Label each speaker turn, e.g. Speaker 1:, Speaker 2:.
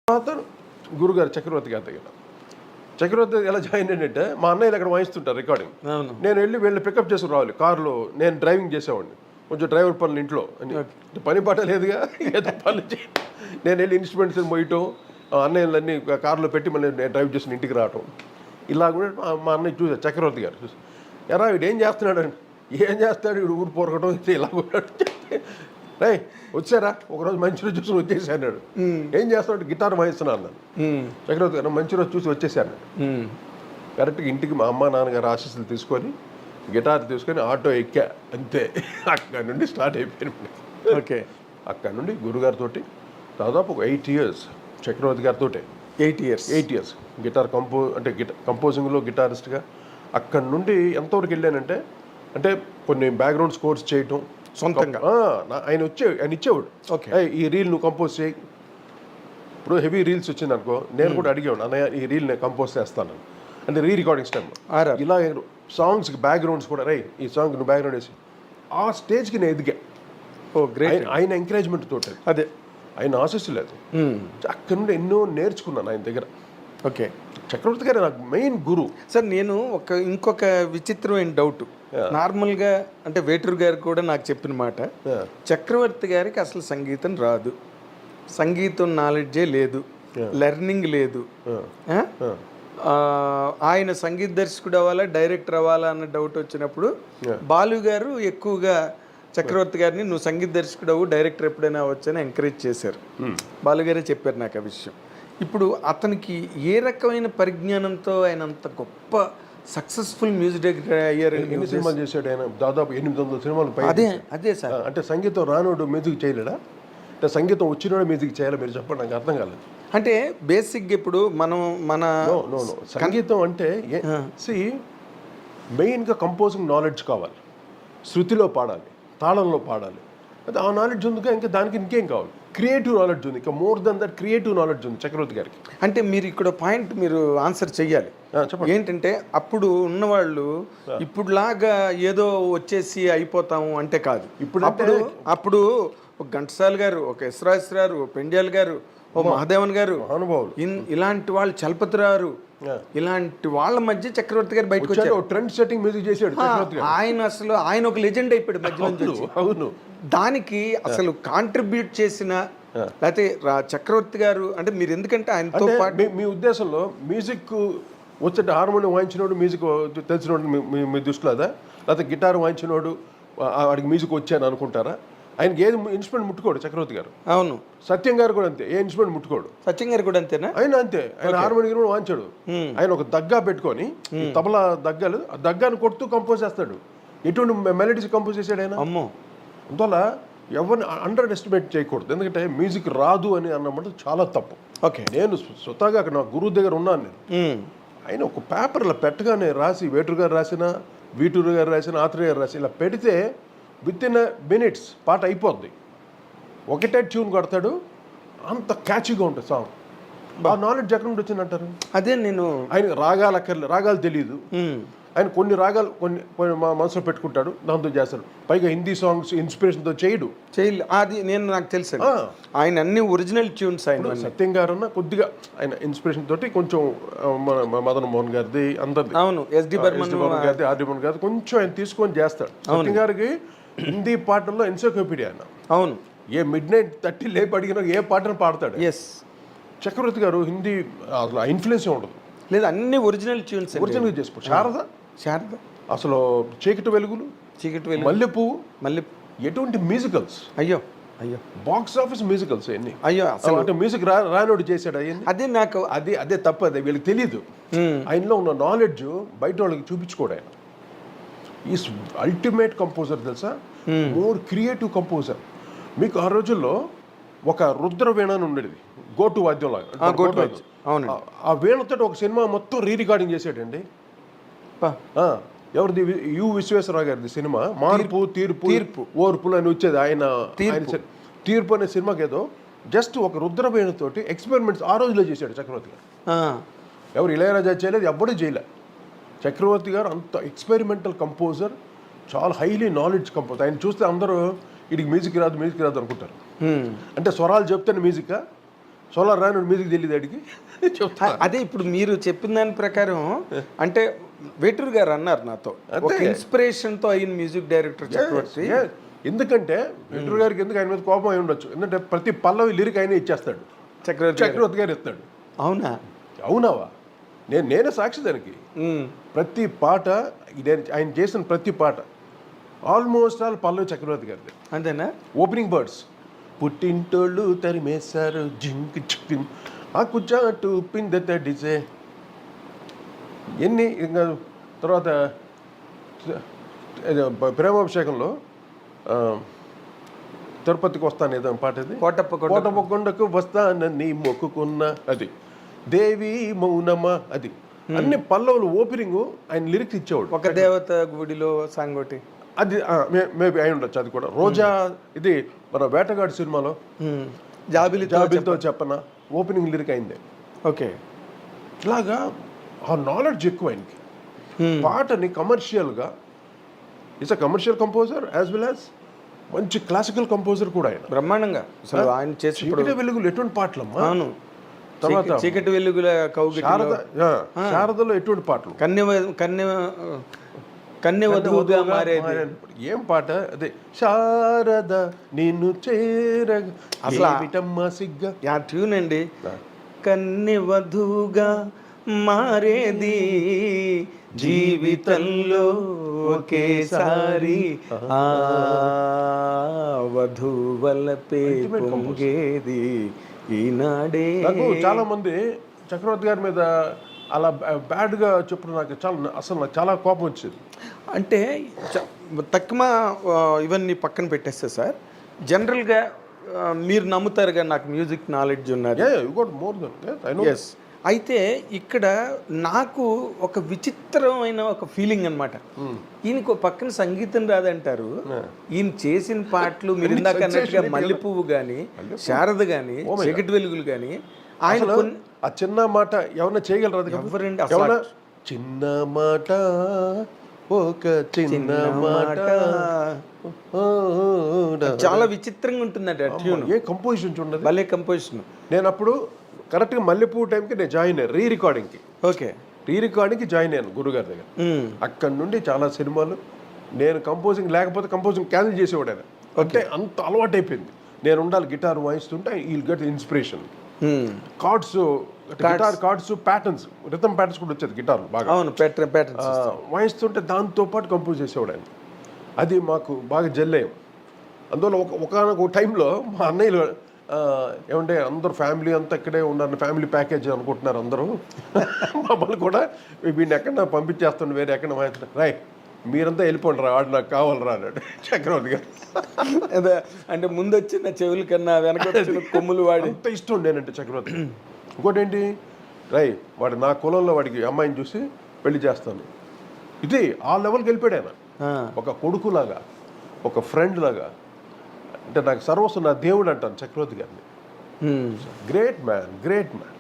Speaker 1: తర్వాత గురుగారు చక్రవర్తి గారి దగ్గర చక్రవర్తి ఎలా జాయిన్ అయ్యంటే మా అన్నయ్యలు అక్కడ వాయిస్తుంటారు రికార్డింగ్. నేను వెళ్ళి వీళ్ళని పికప్ చేసుకుని రావాలి కారులో. నేను డ్రైవింగ్ చేసేవాడిని, కొంచెం డ్రైవర్ పనులు ఇంట్లో అని పని పాట లేదుగా, ఏదో పనులు నేను వెళ్ళి ఇన్స్ట్రుమెంట్స్ మోయటం, అన్నయ్యలన్నీ కారులో పెట్టి మళ్ళీ నేను డ్రైవ్ చేసిన ఇంటికి రావటం. ఇలా కూడా మా అన్నయ్య చూసారు చక్రవర్తి గారు చూసి, ఎరా వీడు ఏం చేస్తున్నాడు అని. ఏం చేస్తాడు వీడు ఊరు పోరకటం ఇలా కూడా రే వచ్చారా ఒకరోజు మంచి రోజు చూసి వచ్చేసి అన్నాడు. ఏం చేస్తున్నాడు, గిటార్ వాయిస్తున్నా అన్నాను. చక్రవర్తి గారు మంచి రోజు చూసి వచ్చేసాను. కరెక్ట్గా ఇంటికి మా అమ్మ నాన్నగారు ఆశీస్సులు తీసుకొని గిటార్ తీసుకొని ఆటో ఎక్కా, అంతే. అక్కడ నుండి స్టార్ట్ అయిపోయింది.
Speaker 2: ఓకే,
Speaker 1: అక్కడ నుండి గురుగారితో దాదాపు ఒక 8 years చక్రవర్తి గారితో.
Speaker 2: 8 years
Speaker 1: గిటార్ కంపోజింగ్లో గిటారిస్ట్గా. అక్కడ నుండి ఎంతవరకు వెళ్ళానంటే, అంటే కొన్ని బ్యాక్గ్రౌండ్ స్కోర్స్ చేయటం
Speaker 2: సొంతంగా.
Speaker 1: ఆయన ఇచ్చేవాడు.
Speaker 2: ఓకే,
Speaker 1: ఈ రీల్ నువ్వు కంపోజ్ చేయి. ఇప్పుడు హెవీ రీల్స్ వచ్చింది అనుకో, నేను కూడా అడిగేవాడు, అన్నయ్య ఈ రీల్ నేను కంపోజ్ చేస్తాను అంటే రీరికార్డింగ్స్ టైంలో. ఇలా సాంగ్స్కి బ్యాక్గ్రౌండ్స్ కూడా, రై ఈ సాంగ్ నువ్వు బ్యాక్గ్రౌండ్ వేసి ఆ స్టేజ్కి నేను ఎదిగా.
Speaker 2: ఓ గ్రేట్.
Speaker 1: ఆయన ఎంకరేజ్మెంట్ తోటి,
Speaker 2: అదే
Speaker 1: ఆయన ఆశిస్సు లేదు. అక్కడ నుండి ఎన్నో నేర్చుకున్నాను ఆయన దగ్గర.
Speaker 2: ఓకే,
Speaker 1: చక్రవర్తి గారు నాకు మెయిన్ గురు.
Speaker 2: సార్ నేను ఇంకొక విచిత్రమైన డౌట్. నార్మల్గా అంటే వేటూరు గారు కూడా నాకు చెప్పిన మాట, చక్రవర్తి గారికి అసలు సంగీతం రాదు, సంగీతం నాలెడ్జే లేదు, లెర్నింగ్ లేదు. ఆయన సంగీత దర్శకుడు అవ్వాలా డైరెక్టర్ అవ్వాలా అన్న డౌట్ వచ్చినప్పుడు బాలు గారు ఎక్కువగా చక్రవర్తి గారిని నువ్వు సంగీత దర్శకుడు అవ్వు, డైరెక్టర్ ఎప్పుడైనా అవ్వచ్చని ఎంకరేజ్ చేశారు. బాలుగారే చెప్పారు నాకు ఆ విషయం. ఇప్పుడు అతనికి ఏ రకమైన పరిజ్ఞానంతో ఆయన అంత గొప్ప సక్సెస్ఫుల్ మ్యూజిక్ డైరెక్టర్ అయ్యారు?
Speaker 1: ఎన్ని సినిమాలు చేశాడు ఆయన? దాదాపు 800 సినిమాలు పై.
Speaker 2: అదే సార్,
Speaker 1: అంటే సంగీతం రానోడు మ్యూజిక్ చేయలేడా? అంటే సంగీతం వచ్చినోడు మ్యూజిక్ చేయాలి? మీరు చెప్పండి, నాకు అర్థం కాలేదు.
Speaker 2: అంటే బేసిక్గా ఇప్పుడు మన
Speaker 1: సంగీతం అంటే మెయిన్గా కంపోజింగ్ నాలెడ్జ్ కావాలి, శృతిలో పాడాలి, తాళంలో పాడాలి. అయితే ఆ నాలెడ్జ్ ఉంది, ఇంకా దానికి ఇంకేం కావాలి? క్రియేటివ్ నాలెడ్జ్ ఉంది, ఇంకా more than that creative knowledge ఉంది చక్రవర్తి గారికి.
Speaker 2: అంటే మీరు ఇక్కడ పాయింట్ మీరు ఆన్సర్ చెయ్యాలి. ఏంటంటే అప్పుడు ఉన్నవాళ్ళు ఇప్పుడులాగా ఏదో వచ్చేసి అయిపోతాము అంటే కాదు. అప్పుడు ఒక ఘంటసాల గారు, ఒక ఎస్రాజ్ గారు, ఒక పెండ్యాల్ గారు, ఓ మహాదేవన్ గారు,
Speaker 1: అనుభవాలు,
Speaker 2: ఇలాంటి వాళ్ళు, చలపతిరావు, ఇలాంటి వాళ్ళ మధ్య చక్రవర్తి గారు బయటకు వచ్చారు.
Speaker 1: ట్రెండ్ సెట్టింగ్ మ్యూజిక్ చేశాడు
Speaker 2: ఆయన ఒక లెజెండ్ అయిపోయాడు మధ్య నుంచి.
Speaker 1: అవును,
Speaker 2: దానికి అసలు కాంట్రిబ్యూట్ చేసిన లేకపోతే చక్రవర్తి గారు అంటే మీరు ఎందుకంటే ఆయనతో పాటు
Speaker 1: మీ ఉద్దేశంలో మ్యూజిక్ వచ్చే హార్మోనియం వాయించినోడు మ్యూజిక్ తెలిసినోడు మీ దృష్టిలో అదా? లేకపోతే గిటార్ వాయించినోడు వాడికి మ్యూజిక్ వచ్చాను అనుకుంటారా? ఆయనకి ఏది ఇన్స్ట్రుమెంట్ ముట్టుకోడు చక్రవర్తి గారు.
Speaker 2: అవును,
Speaker 1: సత్యం గారు కూడా అంతే, ఏ ఇన్స్ట్రుమెంట్ ముట్టుకోడు.
Speaker 2: సత్యం గారు కూడా అంతేనా?
Speaker 1: ఆయన అంతే, ఆయన హార్మోనియం కూడా వాయించాడు. ఆయన ఒక దగ్గా పెట్టుకొని తబలా దగ్గాలు, ఆ దగ్గాను కొడుతూ కంపోజ్ చేస్తాడు. ఎటువంటి మెలడీస్ కంపోజ్ చేశాడు ఆయన.
Speaker 2: అమ్మో,
Speaker 1: అందువల్ల ఎవరిని అండర్ ఎస్టిమేట్ చేయకూడదు, ఎందుకంటే మ్యూజిక్ రాదు అని అన్నమాట చాలా తప్పు.
Speaker 2: ఓకే,
Speaker 1: నేను స్వతహాగా అక్కడ నా గురువు దగ్గర ఉన్నాను నేను. ఆయన ఒక పేపర్లో పెట్టగానే రాసి, వేటూరు గారు రాసిన, వీటూరు గారు రాసిన, ఆత్రేయ గారు రాసి ఇలా పెడితే విత్ ఇన్ మినిట్స్ పాట అయిపోద్ది. ఒకటే ట్యూన్ కొడతాడు, అంత క్యాచీగా ఉంటుంది సాంగ్. ఆ నాలెడ్జ్ ఎక్కడ నుండి వచ్చిందంటారు?
Speaker 2: అదే నేను
Speaker 1: ఆయన రాగాలు తెలియదు. ఆయన కొన్ని రాగాలు కొన్ని మనసులో పెట్టుకుంటాడు, దాంతో చేస్తాడు. పైగా హిందీ సాంగ్స్ ఇన్స్పిరేషన్తో చేయడు.
Speaker 2: అది నాకు తెలుసు. ఆయన అన్ని ఒరిజినల్ ట్యూన్స్. ఆయన
Speaker 1: సత్యం గారు అన్న కొద్దిగా ఆయన ఇన్స్పిరేషన్ తోటి కొంచెం మదన్ మోహన్ గారిది, అందరిది,
Speaker 2: అవును, ఎస్డి బర్మన్
Speaker 1: గారిది, ఆర్డి బర్మన్ గారిది కొంచెం ఆయన తీసుకొని చేస్తాడు. సత్యం గారికి హిందీ పాటల్లో ఎన్సైక్లోపీడియా ఆయన.
Speaker 2: అవును,
Speaker 1: ఏ మిడ్-నైట్ 30 లేపు అడిగినా ఏ పాటను పాడతాడు.
Speaker 2: ఎస్,
Speaker 1: చక్రవర్తి గారు హిందీ అసలు ఇన్ఫ్లుయెన్స్ ఉండదు,
Speaker 2: లేదు, అన్ని ఒరిజినల్ ట్యూన్స్.
Speaker 1: ఒరిజినల్ చేసుకో. శారద అసలు చీకటి వెలుగులు, మల్లెపువ్వు, ఎటువంటి మ్యూజికల్స్.
Speaker 2: అయ్యో
Speaker 1: బాక్స్ ఆఫీస్ మ్యూజికల్స్ అన్ని.
Speaker 2: అసలు
Speaker 1: అంటే మ్యూజిక్ రానోడు చేశాడు అయ్యింది.
Speaker 2: అదే నాకు
Speaker 1: అదే తప్పు, అదే వీళ్ళకి తెలీదు. ఆయనలో ఉన్న నాలెడ్జ్ బయట వాళ్ళకి చూపించుకోడు. ఆయన ఈస్ అల్టిమేట్ కంపోజర్ తెలుసా, మోర్ క్రియేటివ్ కంపోజర్. మీకు ఆ రోజుల్లో ఒక రుద్రవీణ అని ఉండేది, గోటు వాద్యం లాగా. ఆ వీణతో ఒక సినిమా మొత్తం రికార్డింగ్ చేసాడండి. ఎవరిది? యు విశ్వేశ్వరరావు గారిది సినిమా మార్పు తీర్పు ఓర్పులు అని వచ్చేది. ఆయన తీర్పు అనే సినిమాకి ఏదో జస్ట్ ఒక రుద్రవీణతోటి ఎక్స్పెరిమెంట్స్ ఆ రోజులో చేశాడు చక్రవర్తి గారు. ఎవరు ఇళయరాజా చేయలేదు, ఎవ్వడూ చేయలే. చక్రవర్తి గారు అంత ఎక్స్పెరిమెంటల్ కంపోజర్, చాలా హైలీ నాలెడ్జ్ కంపోజర్. ఆయన చూస్తే అందరూ వీడికి మ్యూజిక్ రాదు అనుకుంటారు. అంటే స్వరాలు చెప్తేనే మ్యూజిక్, సోలార్ రాని మ్యూజిక్ తెలియదు అడిగి చెప్తా.
Speaker 2: అదే ఇప్పుడు మీరు చెప్పిన దాని ప్రకారం అంటే వేటూరు గారు అన్నారు నాతో ఒక ఇన్స్పిరేషన్తో అయిన మ్యూజిక్ డైరెక్టర్ చక్రవర్తి.
Speaker 1: ఎందుకంటే వెంకటూరు గారికి ఎందుకు ఆయన మీద కోపం అయి ఉండొచ్చు, ఎందుకంటే ప్రతి పల్లవి లిరిక్ ఆయనే ఇచ్చేస్తాడు, చక్రవర్తి గారు ఇస్తాడు. అవునావా? నేనే సాక్షి దానికి. ప్రతి పాట ఆయన చేసిన ప్రతి పాట ఆల్మోస్ట్ ఆల్ పల్లవి చక్రవర్తి గారిది.
Speaker 2: అంతేనా?
Speaker 1: ఓపెనింగ్ బర్డ్స్ పుట్టింటోళ్ళు తరిమేశారు జింక్ చిక్కిన్ ఆ కుచ్చాటు పిందెడిసే ఎన్ని. ఇంకా తర్వాత ప్రేమాభిషేకంలో తిరుపతికి వస్తాను ఏదో పాట ఇది, కోటప్ప కొండకు వస్తానని మొక్కుకున్న, అది దేవి మౌనమా, అది అన్ని పల్లవులు ఓపెనింగ్ ఆయన లిరిక్స్ ఇచ్చేవాడు.
Speaker 2: ఒక దేవత గుడిలో సాంగ్ ఒకటి,
Speaker 1: అది మేబీ అయి ఉండొచ్చు. అది కూడా రోజా, ఇది మన వేటగాడు సినిమాలో జాబిలితో చెప్పన ఓపెనింగ్ లిరిక్ అయింది.
Speaker 2: ఓకే,
Speaker 1: ఇట్లాగా ఆ నాలెడ్జ్ ఎక్కువ ఆయనకి. పాటని కమర్షియల్గా it's a commercial composer as well as మంచి క్లాసికల్ కంపోజర్ కూడా ఆయన.
Speaker 2: బ్రహ్మాండంగా అసలు ఆయన చేసి
Speaker 1: చీకటి వెలుగులు ఎటువంటి పాటలమ్మా.
Speaker 2: అవును, తర్వాత చీకటి వెలుగుల
Speaker 1: శారదలో ఎటువంటి పాటలు,
Speaker 2: కన్యవధువుగా మారేది
Speaker 1: ఏం పాట అదే, శారద నిన్ను చేర అసలు సిగ్గా
Speaker 2: ఆ ట్యూన్ అండి. కన్యవధువుగా మారేది జీవితంలో ఒకేసారి ఆ వధువలపే పొంగేది ఈనాడే.
Speaker 1: నాకు చాలా మంది చక్రవర్తి గారి మీద అలా బ్యాడ్గా చెప్పడం నాకు చాలా కోపం వచ్చేది.
Speaker 2: అంటే తక్కువ ఇవన్నీ పక్కన పెట్టేస్తే సార్, జనరల్గా మీరు నమ్ముతారుగా నాకు మ్యూజిక్ నాలెడ్జ్ ఉన్నది. ఎస్, అయితే ఇక్కడ నాకు ఒక విచిత్రమైన ఒక ఫీలింగ్ అనమాట. ఈయనకు పక్కన సంగీతం రాదంటారు, ఈయన చేసిన పాటలు మీరు ఇందాక అన్నట్టుగా మల్లెపువ్వు కానీ, శారద కానీ, చీకటి వెలుగులు కానీ, ఆయన
Speaker 1: ఆ చిన్న మాట ఎవరన్నా చేయగలరు?
Speaker 2: ఎవరండి
Speaker 1: అసలు? చిన్న మాట, ఒక చిన్న మాట,
Speaker 2: చాలా విచిత్రంగా ఉంటుందండి ఆ ట్యూన్.
Speaker 1: ఏ కంపోజిషన్ చూడండి,
Speaker 2: భలే కంపోజిషన్.
Speaker 1: నేను అప్పుడు కరెక్ట్గా మల్లెపూ టైంకి నేను జాయిన్ అయ్యాను రీరికార్డింగ్కి.
Speaker 2: ఓకే,
Speaker 1: రీరికార్డింగ్కి జాయిన్ అయ్యాను గురుగారి దగ్గర. అక్కడ నుండి చాలా సినిమాలు నేను కంపోజింగ్ లేకపోతే కంపోజింగ్ క్యాన్సిల్ చేసేవాడు ఆయన. అంటే అంత అలవాటు అయిపోయింది. నేను ఉండాలి గిటార్ వాయిస్తుంటే I'll get inspiration. Chords, guitar chords, patterns, rhythm patterns కూడా వచ్చేది గిటార్ బాగా.
Speaker 2: అవును, ప్యాటర్న్స్
Speaker 1: వాయిస్తుంటే దాంతో పాటు కంపోజ్ చేసేవాడు ఆయన. అది మాకు బాగా జల్లయ్యాం. అందువల్ల ఒకనొక టైంలో మా అన్నయ్యలు ఏమంటే అందరూ ఫ్యామిలీ అంతా ఇక్కడే ఉన్నారు, ఫ్యామిలీ ప్యాకేజ్ అనుకుంటున్నారు అందరూ. మమ్మల్ని కూడా వీడిని ఎక్కడ పంపించేస్తాను, వేరే ఎక్కడ వాయించడం, రాయ్ మీరంతా వెళ్ళిపోండి రా, వాడు నాకు కావాలరా అన్నాడు చక్రవర్తి గారు.
Speaker 2: అదే అంటే ముందు వచ్చిన చెవుల కన్నా వెనక వచ్చిన కొమ్ములు వాడి
Speaker 1: అంత ఇష్టం నేనంటే చక్రవర్తి. ఇంకోటి ఏంటి, రాయ్ వాడు నా కులంలో వాడికి అమ్మాయిని చూసి పెళ్లి చేస్తాను, ఇది ఆ లెవెల్కి వెళ్ళిపోయాడు ఆయన. ఒక కొడుకులాగా, ఒక ఫ్రెండ్ లాగా, అంటే నాకు సర్వస్వం, నా దేవుడు అంటాను చక్రవర్తి గారిని. Great man.